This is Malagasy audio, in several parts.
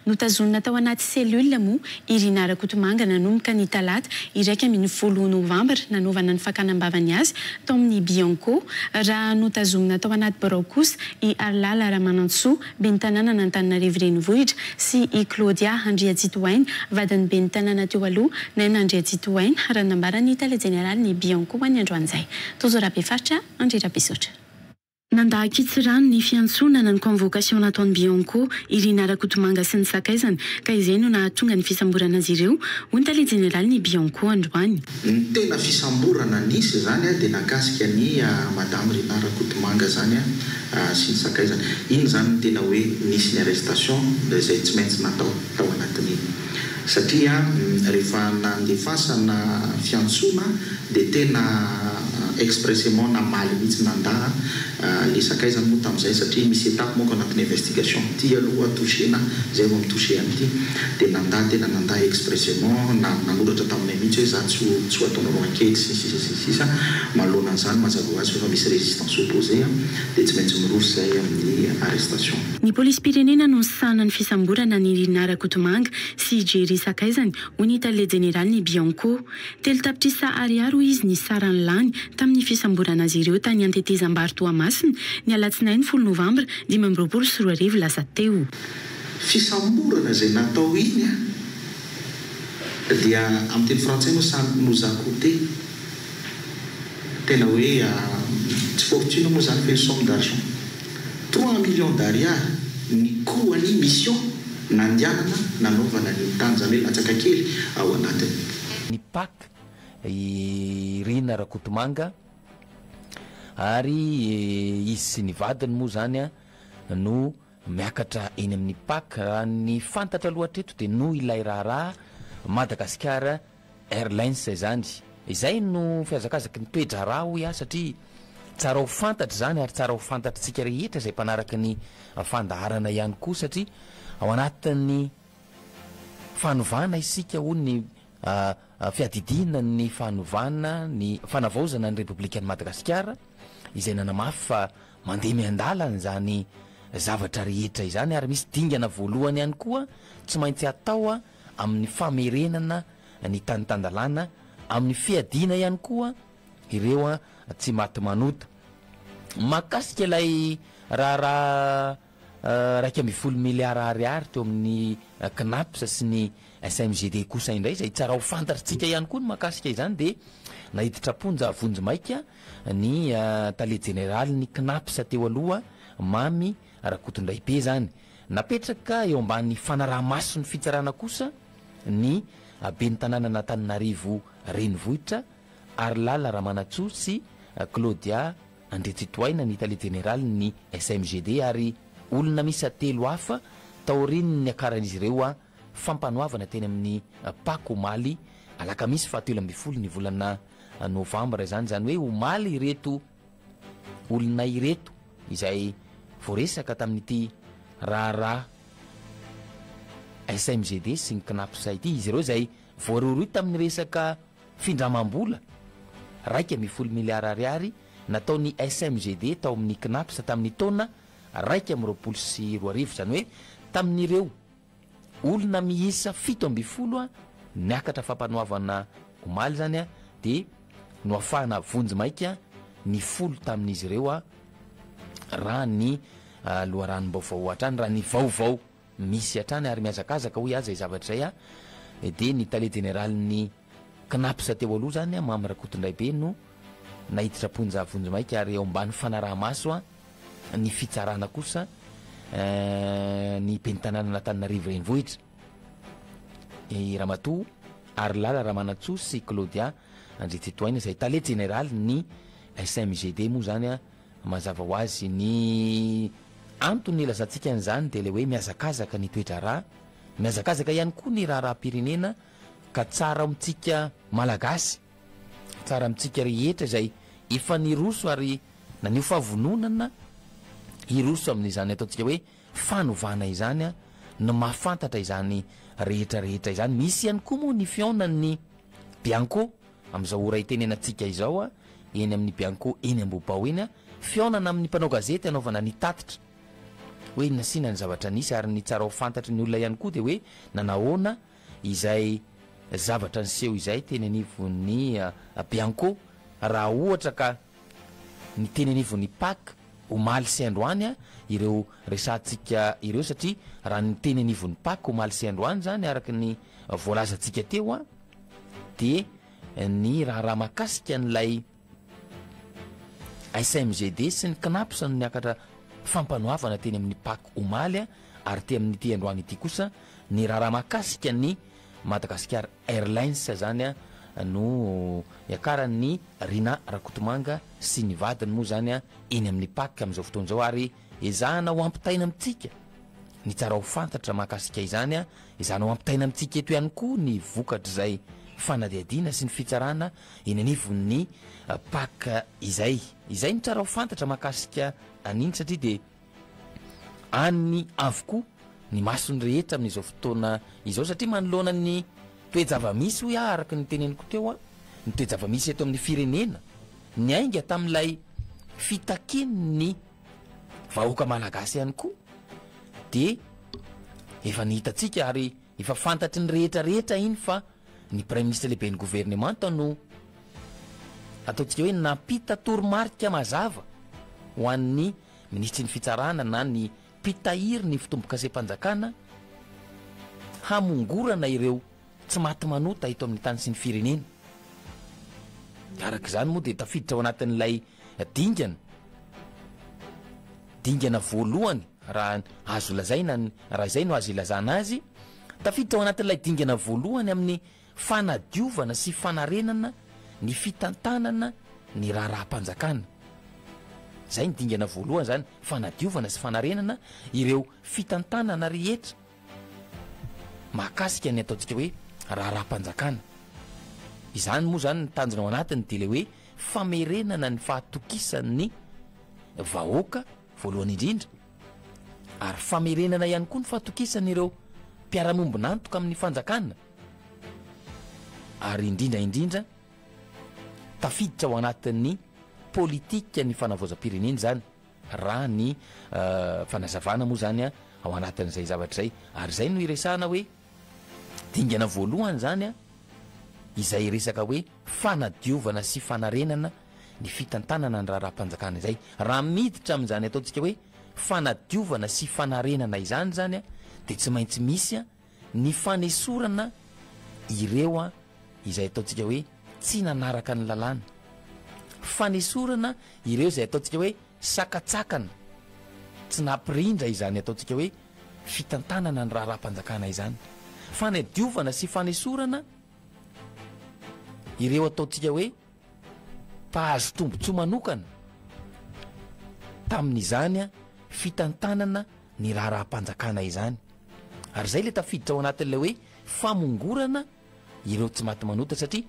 notazonina tao anaty selula moa Irina Rakotomanga nanomboka ny talata iraika amin'ny 10 novambra nanovana ny fakanambavany azy tao amin'ny Bianco raha notazomina tao anaty barao kosa i Arlala Ramanantsoa ben'ny tanàna n'Antananarivo renivohitra sy i Claudia Andriatsitohaina vadiny ben'ny tanàna teo aloha Naina Andriatsitohaina raha nambarany Tale Général ny Bianco ho an'ny androan'izay Tozorabefaritra Andrirabesotra. Nandahakitsy rano ny fiantsonana ny convocation nataon'ny Bianco Irina Rakotomanga sy ny sakaizany ka izay no nahatonga ny fisamborana azy ireo ho ny Tale Général ny Bianco androany. Ny tena fisamborana nisy zany dia nakasika ny madame Irina Rakotomanga zany sy ny sakaizany. Iny zany ny tena hoe nisy ny arrestation izay tsy maintsy natao tao anatin'iny. Satria rehefa nandefasana fiantsona dia tena expressément namaly mihitsy nandaha le sakaizany moa tamin'izay satria misy étape moa anatin'ny investigation ty aloha touchena zay vao mitouché amin'ity dia nandaha tena nandaha expressément nanoratra taminay mihitsy hoe za tsy ataonareo enquête sisa manoloana an'izany mazava ho azy fa misy résistance opposé dia tsy maintsy miroso zay amin'ny arrestation. Ny polisy pirenena no sahana ny fisamborana ny Irina Rakotomanga sy Jerry Sakaizany ho ny Tale Général ny Bianco. Telo tapitrisa ariary izy ny sarany lany tamin'ny fisamborana azy ireo tany Antetezam-Bary Toamasina ny alatsinainy 10 novambra 2024 lasa teo. Fisamborana zay natao iny dia amin'ny teny frantsay moa ça nous a coûté tena hoe tsy fortune moa zany fait somme d'argent 3 millions d'ariary ny koany mission nandianana nanaovana ny tany zany hoe latsaka kely ao anatiny. Ny PAC Irina Rakotomanga ary izy sy ny vadiny moa zany no miakatra eny amin'ny PAC raha ny fantatra loatra eto dia no ilay raharaha Madagasikara Airlines zany. Izay no fiazakazaka ny toetra raha hoy satria tsara ho fantatra zany ary tsara ho fantatritsika rehetra izay mpanaraka ny fandaharana ihany koa satria ao anatin'ny fanovana isika ho ny fiadidina ny fanovana ny fanavaozana ny Repoblikan'i Madagasikara izay nanamafy fa mandeha miandalana zany zavatra rehetra izany ary misy dingana voalohany ihany koa tsy maintsy atao amin'ny famerenana ny tanitandalana amin'ny fiadina ihany koa ireo tsy maty manota makasika ilay raha 1.4 miliara ariary teo amin'ny CNAPS sy ny SMGD kosa indray izay tsara ho fantatritsika ihany koa ny makasika izany dia nahiditra ponja vonjy maika ny Tale Général ny CNAPS teo aloha mamy Rakotondray be zany napetraka eo ambany fanaraha-maso ny fitsarana kosa ny ben'ny tanàna n'Antananarivo renivohitra Arlala Ramanantsoa sy Claudia Andriatsitohaina ny Tale Général ny SMGD ary olona misy telo hafa taoriny ny akaran'izy ireo fampanoavana teny amin'ny PAC omaly alakamisy 17 ny volana novambra zany hoe omaly ireto olona ireto izay voaresaka tamin'ity raharaha SMGD sy ny CNAPS ity izy ireo izay voaroroy tamin'ny resaka findramam-bola 1.10 miliara ariary nataon'ny SMGD tao amin'ny CNAPS tamin'ny taona 1.24 zany hoe tamin'ireo olona miisa 17 niakatra fampanoavana omaly zany dia no afahana vonjy maika ny folo tamin'izy ireo raha ny loharanom-baovao hatrany raha ny vaovao misy hatrany ary miazakazaka hoy azy zavatra izay dia ny Tale Général ny CNAPS teo aloha zany mamy Rakotondray be no nahiditra ponja vonjy maika ary eo ambany fanaraha-maso ny fitsarana kosa ny ben'ny tanàna n'Antananarivo renivohitra Ramatoa Arlala Ramanantsoa sy Claudia Andriatsitohaina izay Tale Général ny SMGD moa zany mazava ho azy ny antony ilazantsika an'izany dia le hoe miazakazaka ny toetra raha miazakazaka ihany koa ny raharaha-pirenena ka tsara amintsika malagasy tsara amintsika rehetra izay efa niroso ary nanio fahavononana iroso amin'izany ataontsika hoe fanovana izany no mahafantatra izany rehetrarehetra izany misy ihany koa moa ny fionan'ny Bianco amin'izao ora itenenantsika izao eny amin'ny Bianco eny Ambobao eny fionana amin'ny mpanao gazety anaovana ny tatitra hoe nasina ny zavatra nisy ary ny tsara ho fantatry ny olona ihany koa de hoe nanahoana izay zavatra ny seho izay teny anivon'ny Bianco raha ohatra ka ny teny anivon'ny Pâques omaly sy androany ireo resantsika ireo satria raha ny teny anivon'ny Pâques omaly sy androany zany araky ny voalazantsika teo de ny raha mahakasika n'lay SMGD sy ny CNAPS no niakatra fampanoavana teny amin'ny Pâques omaly ary te amin'ny ty androany ity kosa ny raha mahakasika ny Madagascar Airlines zany no iakaran'ny Rina Rakotomanga sy ny vadiny moa zany eny amin'ny Pâques amin'izao fotoana zao ary ezahana ho ampitaina amintsika ny tsara ho fantatra mahakasika izany ezahana ho ampitaina amintsika eto ihany koa ny vokatra izay fanadihadiana sy ny fitsarana eny anivon'ny Pâques izay ny tsara ho fantatra mahakasika aniny satria de any avokoa ny masony rehetra amin'izao fotoana izao satria manoloana ny toejava-misy hoe araky ny teneniko teo ny toejava-misy eto amin'ny firenena ny ainga tamin'ilay fitakin'ny vahoaka malagasy ihany koa de efa nihitatsika ary efa fantatry ny rehetrarehetra iny fa ny premier ministre lehibe ny gouvernement no ataontsika hoe nampita toromarika mazava ho an'ny ministry ny fitsarana na ny pitahiry ny fitombokasem-panjakana hamongorana ireo tsy maty manota eto amin'ny tany sy ny firenena araka izany moa de tafiditra ao anatin'ilay dingana voalohany raha azo lazaina raha izay no azo ilazana azy tafiditra ao anatin'ilay dingana voalohany amin'ny fanadiovana sy fanarenana ny fitantanana ny raharaham-panjakana zay ny dingana voalohany zany fanadiovana sy fanarenana ireo fitantanana rehetra mahakasika ny ataontsika hoe raharaham-panjakana izany moa zany ny tanjona ao anatiny de le hoe famerenana ny fahatokisan'ny vahoaka voalohany indrindra ary famerenana ihany koa ny fahatokisany ireo mpiaramombonantoka amin'ny fanjakana ary indrindraindrindra tafiditra ao anatin'ny politika ny fanavoazam-pirenena zany raha ny fanazavana moa zany ao anatin'izay zavatra zay ary zay no iresahana hoe dingana voalohany zany izay resaka hoe fanadiovana sy fanarenana ny fitantanana ny raharaham-panjakana izay raha miditra amin'izany ataontsika hoe fanadiovana sy fanarenana izany zany de tsy maintsy misy ny fanesorana ireo izay ataontsika hoe tsy nanaraka ny lalàna fanesorana ireo izay ataontsika hoe sakatsakana tsy nampirindra izany ataontsika hoe fitantanana ny raharaham-panjakana izany fanadiovana sy fanesorana ireo ataontsika hoe mpahazo tombotsoa manokana tamin'izany fitantanana ny raharaham-panjakana izany ary zay le tafiditra ao anatin'ilay hoe famongorana ireo tsy maty manota satria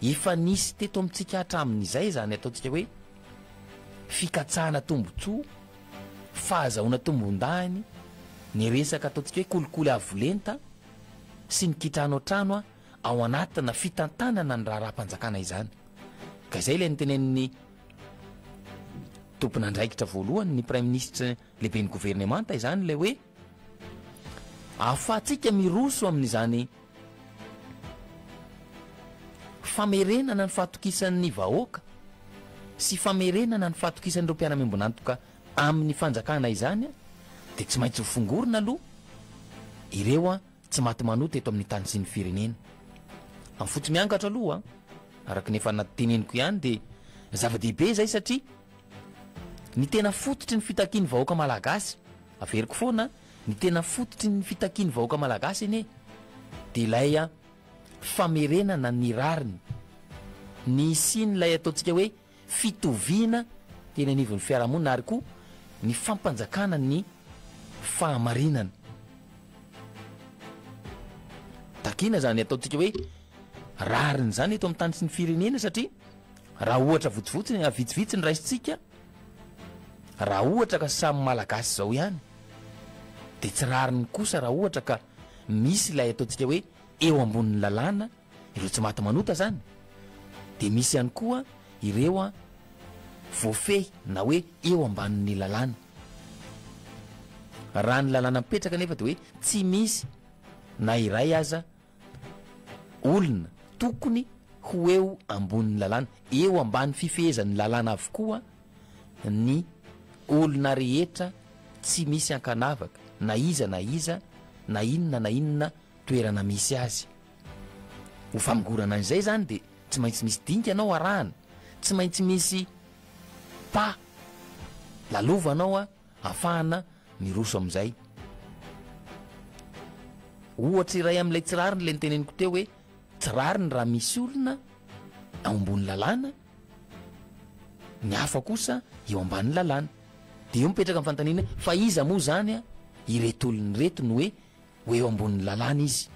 efa nisy teto amintsika hatramin'izay zany ataontsika hoe fikatsahana tombotsoa fahazahoana tombon-dahiny ny resaka ataontsika hoe kolikoly avolenta sy ny kitrano trano ao anatina fitantanana ny raharaham-panjakana izany ka izay le nytenen'ny tompon'andraikitra voalohany ny premier ministre lehibe ny gouvernemanta izany le hoe ahafahantsika miroso amin'izany famerenana ny fahatokisan'ny vahoaka sy famerenana ny fahatokisan'ireo mpiara-miombonantoka amin'ny fanjakana izany de tsy maintsy ho fongorona aloha ireo tsy maty manota eto amin'ny tany sy ny firenena amin'ny fotsy miankatra aloha araky nefa nateneniko ihany de zava-dehibe zay satria ny tena fototry ny fitakiany vahoaka malagasy averiko foana ny tena fototry ny fitakiany vahoaka malagasy eny de ilay famerenana ny rariny ny sinylay ataontsika hoe fitoviana tena anivon'ny fiarahamonina ary koa ny fampanjakana ny fahamarinana takina zany ataontsika hoe rariny zany eto amin'ny tany sy ny firenena satria raha ohatra votsivotsy vitsivitsy ny raisitsika raha ohatra ka samy malagasy zao ihany de tsy rariny kosa raha ohatra ka misy ilay ataontsika hoe eo ambonin'ny lalàna ireo tsy maty manota zany de misy ihany koa ireo voafehy na hoe eo ambanin'ny lalàna raha ny lalàna mipetraka nefa de hoe tsy misy na iray aza olona tokony ho eo ambonin'ny lalàna, eo ambany fifehezan'ny lalàna avokoa ny olona rehetra, tsy misy ankanavaka na iza na inona toerana misy azy. Ho famingorana an'izay zany de tsy maintsy misy dinka anao arahana, tsy maintsy misy lalovanao ahafahana miroso am'izay. Ohatra iray am'ilay tsirariny le niteneniko teo hoe tsirariny raha misy olona ao ambony lalàna, ny hafa kosa eo ambany lalàna, de eo mipetraka amin'ny fantaniana fa iza moa zany ireto olony reto no hoe eo ambony lalàna izy.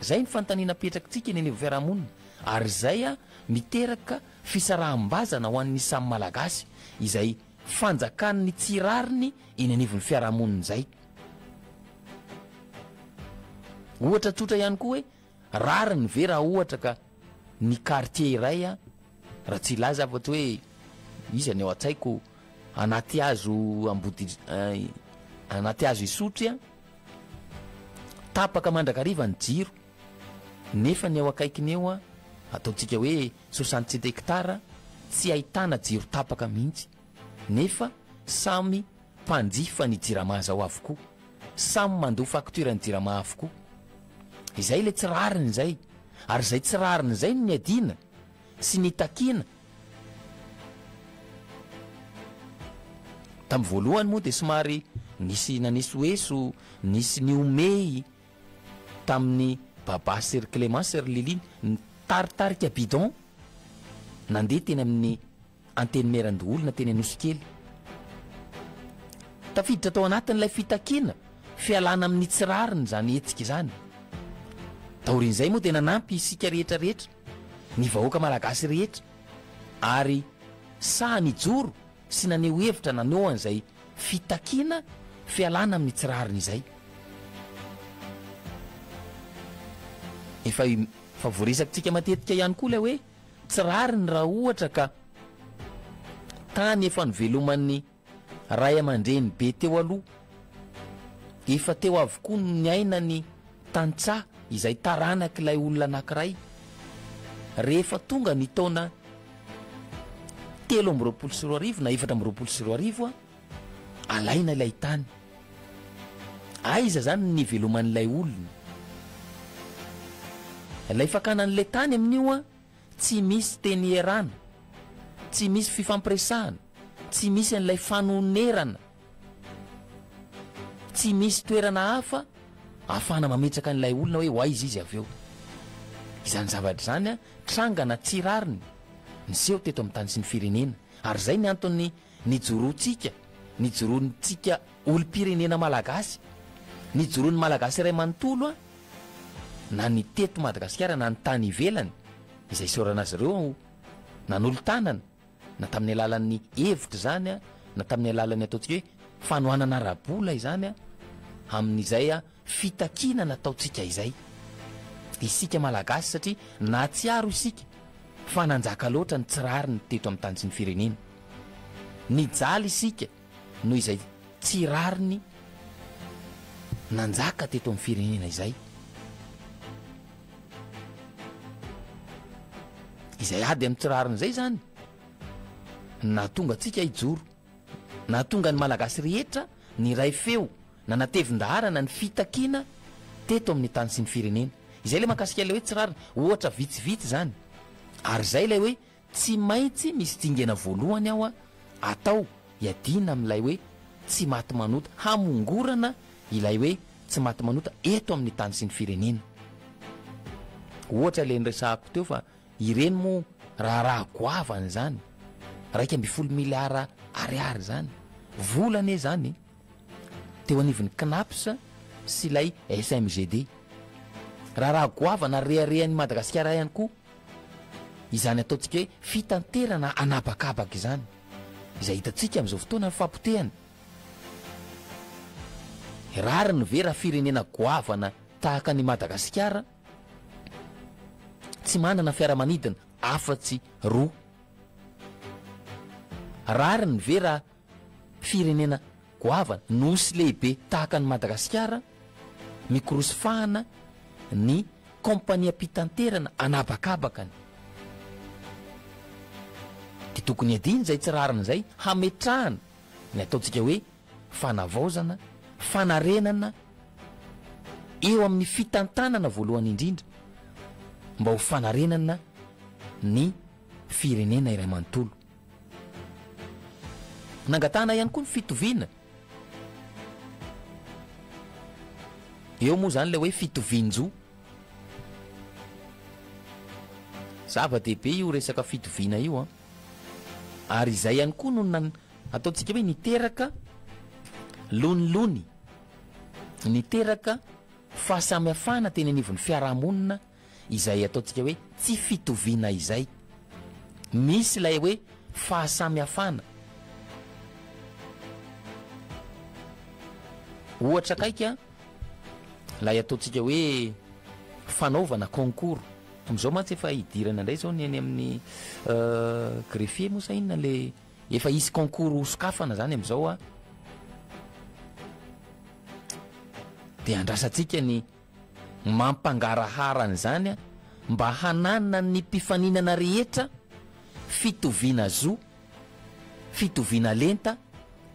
Zay ny fantaniana petrakitsika eny amin'ny fiarahamonina, ary zay miteraka fisaraham-bazana ho an'ny samy malagasy izay fanjakan'ny tsirariny eny anivon'ny fiarahamonina zay. Ohatra tsotra ihany koa hoe rariny ve raha ohatra ka ny quartier iray raha tsy ilaza afa-tsy hoe izy ny ao an-tsaiko anaty hazo isotry tapaka mandrakariva ny jiro, nefa ny ao akaikiny eo ataontsika hoe 67 hectara tsy ahitana jiro tapaka mihitsy, nefa samy mpanjifa ny jirama zao avokoa, samy mandoa facture ny jirama avokoa. Izay le tsirariny zay, ary zay tsirariny zay ny adina sy ny takina. Tamin'ny voalohany moa de somary nanisy oeso, nisy ny omey tamin'ny baba Ser Clément Ser Liliny, ny taritarika bidon nandeha teny amin'ny anteny merandoolona teny Anosikely. Tafiditra tao anatin'ilay fitakina fialana amin'ny tsirariny zany etsika zany. Taorin'izay moa de nanampy isika rehetrarehetra, ny vahoaka malagasy rehetra, ary sahy nijoro sy naneho hevitra naneho an'izay fitakina fialana amin'ny tsirariny izay. Efa voaresakintsika matetika ihany koa ilay hoe tsirariny raha ohatra ka tany efa noveloman'ny ray aman-dreny be teo aloha, efa teo avokoa ny aina ny tantsaha izay taranak'ilay olona anankiray, rehefa tonga ny taona 7 na 4 alaina ilay tany. Aiza zany ny veloman'ilay olona? Ilay fakanan'ilay tany amin'io tsy misy teny iarana, tsy misy fifampiresahana, tsy misy an'ilay fanonerana, tsy misy toerana hafa ahafahana mametraka an'ilay olona hoe hoaiza izy avy eo. Izany zavatra zany trangana tsirariny niseho teto amin'ny tany sy ny firenena, ary zay ny antony nijoroantsika, nijoroantsika olom-pirenena malagasy, nijoroan'ny malagasy iray manontolo na ny teto Madagasikara na ny tany ivelany, izay saoranazy ireo nanolo-tanana, na tamin'ny alalan'ny hevitra zany na tamin'ny alalan'ny ataontsika hoe fanohanana arabola izany amin'izay fitakina nataontsika izay isika malagasy, satria na tsiaro isika fa nanjaka loatra ny tsirariny teto amin'ny tany sy ny firenena. Nijaly isika noho izay tsirariny nanjaka teto amin'ny firenena izay. Izay ady amin'ny tsirariny izay zany na tonga atsika hijoro, na tonga ny malagasy rehetra ny ray feo na natevin-daharana ny fitakina teto amin'ny tany sy ny firenena. Izay le makasika ilay hoe tsirariny ohatra vitsivitsy zany, ary zay ilay hoe tsy maintsy misy dingana voalohany atao iadina amin'ilay hoe tsy maty manota, hamongorana ilay hoe tsy maty manota eto amin'ny tany sy ny firenena. Ohatra le niresahako teo fa ireny moa raha goavany zany 1.2 miliara ariary zany volana zany teo anivon'ny CNAPS sy ilay SMGD. Raha goavana reharehan'ny Madagasikara ihany koa izany ataontsika hoe fitanterana anabakabaka izany, izay hitantsika amin'izao fotoana ny fampotehany. Rariny ve raha firenena goavana tahaka ny Madagasikara tsy manana fiaramanidina afa-tsy roa? Rariny ve raha firenena goavana nosy lehibe tahaka ny Madagasikara mikorosofahana ny kompania mpitanterana anabakabakany de tokony adiny zay tsirarana zay hametrahana ny ataontsika hoe fanavaozana fanarenana eo amin'ny fitantanana voalohany indrindra mba ho fanarenana ny firenena iray manontolo. Nangatana ihany koa ny fitoviana eo moa zany le hoe fitovian-jo zava-dehibe io resaka fitoviana io ary izay ihany koa no ataontsika hoe niteraka lonilony niteraka fahasamihafana teny anivon'ny fiarahamonina izay ataontsika hoe tsy fitoviana izay, misy ilay hoe fahasamihafana. Ohatra kaika lay ataontsika hoe fanaovana concours am'izao mantsy efa hidirana indray zao ny any amin'ny greffier moa sa inona le efa isy concours sokafana zany am'izao de andrasantsika ny mampangaraharana zany mba hananana ny mpifaninana rehetra fitoviana zo fitoviana lenta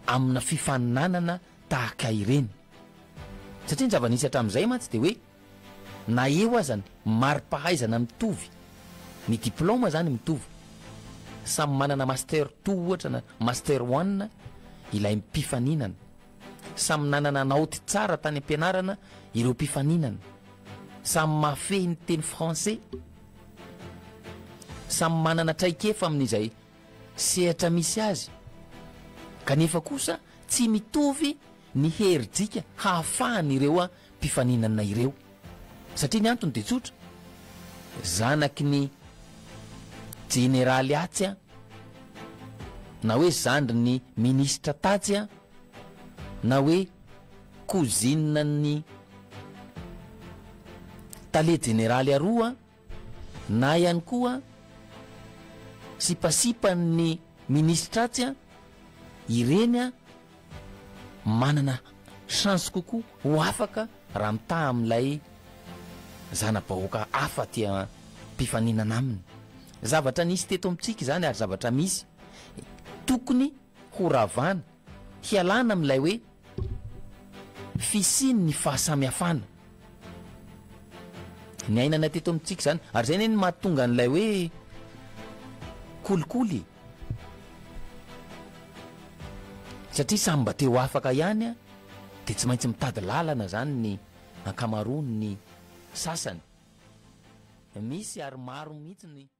amina fifaninanana tahaka ireny satria ny zava-nisy hatramin'izay mantsy de hoe na eo azany mari-pahaizana mitovy ny diplôma zany mitovy samy manana master 2 ohatra na master 1 ilay mpifaninana samy nanana naoty tsara tany ampianarana ireo mpifaninana samy mafehy ny teny français samy manana traikefa amin'izay sehatra misy azy kanefa kosa tsy mitovy ny herijika hahafahany ireo mpifaninana ireo satria ny antony de tsotra zanaky ny generaly atsy na hoe zandry ny ministra tatsy na hoe cousine ny tale generaly aroa na ihany koa sipasipany ministra atsy ireny manana chance kokoa ho afaka raha mitaha amin'ilay zana-bahoaka hafa tia mpifaninana aminy. Zavatra nisy teto amintsika zany ary zavatra misy tokony ho ravana hialana amin'ilay hoe fisiny ny fahasamihafana ny ainana teto amintsika zany ary zay ny mahatonga an'ilay hoe kolikoly satria samy mba teo afaka ihany de tsy maintsy mitady lalana zany ny ankamaroany ny sasany misy ary maro mihitsy ny